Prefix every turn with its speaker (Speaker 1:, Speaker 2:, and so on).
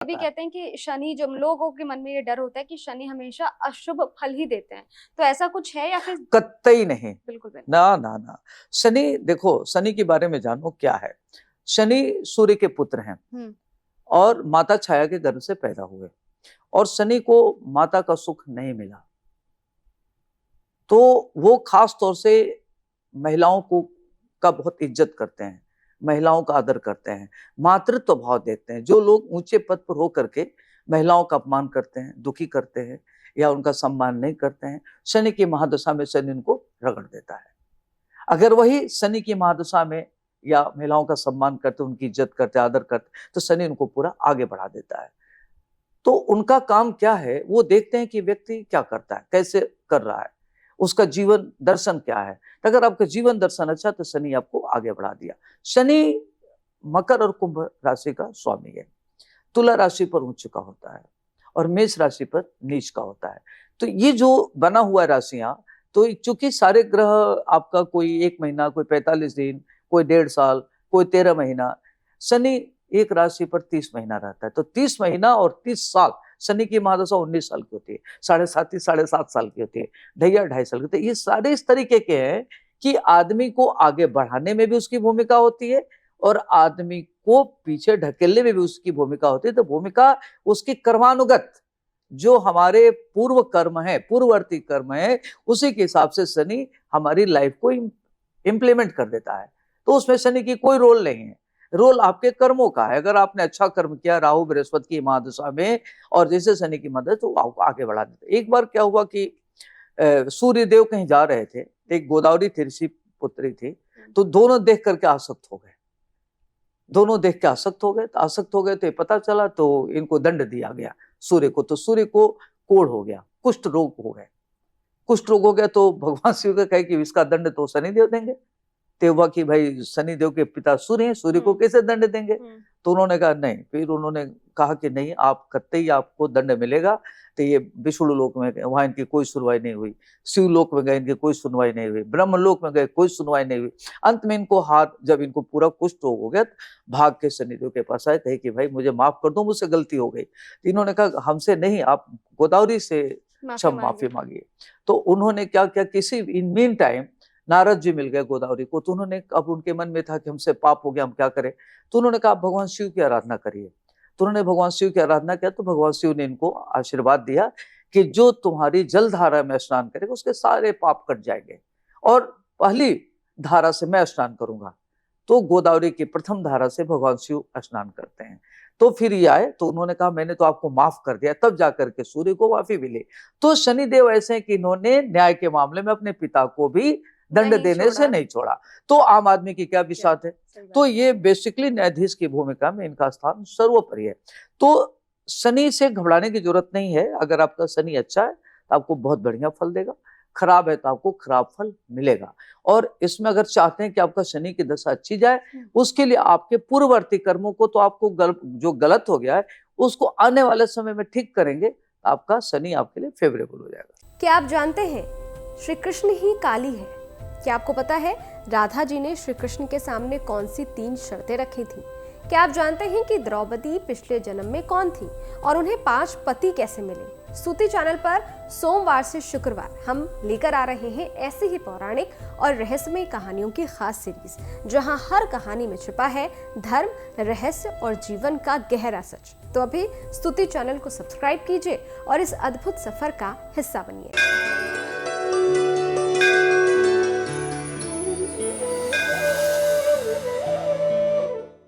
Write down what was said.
Speaker 1: अभी
Speaker 2: है।
Speaker 1: कहते हैं कि शनि, जब लोगों के मन में ये डर होता है कि शनि हमेशा अशुभ फल ही देते हैं, तो ऐसा कुछ है या फिर?
Speaker 2: कतई नहीं।
Speaker 1: बिल्कुल भी नहीं।
Speaker 2: ना ना ना। शनि देखो, शनि के बारे में जानो क्या है। शनि सूर्य के पुत्र हैं और माता छाया के गर्भ से पैदा हुए, और शनि को माता का सुख नहीं मिला, तो वो खास तौर से महिलाओं को का बहुत इज्जत करते हैं, महिलाओं का आदर करते हैं, मातृत्व भाव देते हैं। जो लोग ऊंचे पद पर होकर के महिलाओं का अपमान करते हैं, दुखी करते हैं या उनका सम्मान नहीं करते हैं, शनि की महादशा में शनि उनको रगड़ देता है। अगर वही शनि की महादशा में या महिलाओं का सम्मान करते, उनकी इज्जत करते, आदर करते, तो शनि उनको पूरा आगे बढ़ा देता है। तो उनका काम क्या है, वो देखते हैं कि व्यक्ति क्या करता है, कैसे कर रहा है, उसका जीवन दर्शन क्या है। अगर आपका जीवन दर्शन अच्छा, तो शनि आपको आगे बढ़ा दिया। शनि मकर और कुंभ राशि का स्वामी है, तुला राशि पर उच्च का होता है और मेष राशि पर नीच का होता है। तो ये जो बना हुआ है राशियां, तो चूंकि सारे ग्रह आपका कोई 1 महीना, कोई 45 दिन, कोई 1.5 साल, कोई 13 महीना, शनि एक राशि पर 30 महीना रहता है। तो 30 महीना और 30 साल, शनि की महादशा 19 साल की होती है, 7.5 साल की होती है, ढैया 2.5 साल की होती है। ये सारे इस तरीके के हैं कि आदमी को आगे बढ़ाने में भी उसकी भूमिका होती है और आदमी को पीछे ढकेलने में भी उसकी भूमिका होती है। तो भूमिका उसकी कर्मानुगत, जो हमारे पूर्व कर्म है, पूर्ववर्ती कर्म है, उसी के हिसाब से शनि हमारी लाइफ को इम्प्लीमेंट कर देता है। तो उसमें शनि की कोई रोल नहीं है, रोल आपके कर्मों का है। अगर आपने अच्छा कर्म किया राहु बृहस्पति की महादशा में और जैसे शनि की मदद, तो आपको आगे बढ़ा देते। एक बार क्या हुआ कि सूर्य देव कहीं जा रहे थे, एक गोदावरी थी, ऋषि पुत्री थी, तो दोनों देख करके आसक्त हो गए, दोनों देख के आसक्त हो गए। तो आसक्त हो गए तो ये पता चला, तो इनको दंड दिया गया सूर्य को। तो सूर्य को कोढ़ हो गया, कुष्ठ रोग हो गए। कुष्ठ रोग हो गया तो भगवान शिव का कहे कि इसका दंड तो शनिदेव देंगे। तो हुआ कि भाई शनिदेव के पिता सूर्य हैं, सूर्य को कैसे दंड देंगे। तो उन्होंने कहा नहीं। फिर उन्होंने कहा कि नहीं, आप कतई आपको दंड मिलेगा। तो ये विष्णु लोक में गए, वहां इनकी कोई सुनवाई नहीं हुई। शिवलोक में गए, इनकी कोई सुनवाई नहीं हुई। ब्रह्मलोक में गए, कोई सुनवाई नहीं हुई। अंत में इनको जब इनको पूरा कुष्ठ रोग हो गया, भाग के शनिदेव के पास आए, कहे कि भाई मुझे माफ कर दो, मुझसे गलती हो गई। तो इन्होंने कहा हमसे नहीं, आप गोदावरी से माफी मांगिए। तो उन्होंने क्या किया, किसी in mean time Narad ji मिल गए गोदावरी को। तो उन्होंने, अब उनके मन में था कि हमसे पाप हो गया, हम क्या करें। तो उन्होंने कहा भगवान शिव की आराधना करिए। तो उन्होंने भगवान शिव की आराधना किया, तो भगवान शिव ने इनको आशीर्वाद दिया कि जो तुम्हारी जलधारा में स्नान करेगा उसके सारे पाप कट जाएंगे, और पहली धारा से मैं स्नान करूंगा। तो गोदावरी की प्रथम धारा से भगवान शिव स्नान करते हैं। तो फिर ये आए, तो उन्होंने कहा मैंने तो आपको माफ कर दिया, तब जाकर के सूर्य को माफी मिली। तो शनिदेव ऐसे हैं कि इन्होंने न्याय के मामले में अपने पिता को भी दंड देने से नहीं छोड़ा। तो आम आदमी की क्या विश्वास है। तो ये बेसिकली न्यायाधीश की भूमिका में इनका स्थान सर्वोपरि है। तो शनि से घबराने की जरूरत नहीं है। अगर आपका शनि अच्छा है तो आपको बहुत बढ़िया फल देगा, खराब है तो आपको खराब फल मिलेगा। और इसमें अगर चाहते हैं कि आपका शनि की दशा अच्छी जाए, उसके लिए आपके पूर्ववर्ती कर्मों को, तो आपको जो गलत हो गया है उसको आने वाले समय में ठीक करेंगे, आपका शनि आपके लिए फेवरेबल हो जाएगा।
Speaker 3: क्या आप जानते हैं श्री कृष्ण ही काली है? क्या आपको पता है राधा जी ने श्री कृष्ण के सामने कौन सी 3 शर्तें रखी थी? क्या आप जानते हैं कि द्रौपदी पिछले जन्म में कौन थी और उन्हें 5 पति कैसे मिले? स्तुति चैनल पर सोमवार से शुक्रवार हम लेकर आ रहे हैं ऐसी ही पौराणिक और रहस्यमय कहानियों की खास सीरीज, जहां हर कहानी में छिपा है धर्म, रहस्य और जीवन का गहरा सच। तो अभी स्तुति चैनल को सब्सक्राइब कीजिए और इस अद्भुत सफर का हिस्सा बनिए।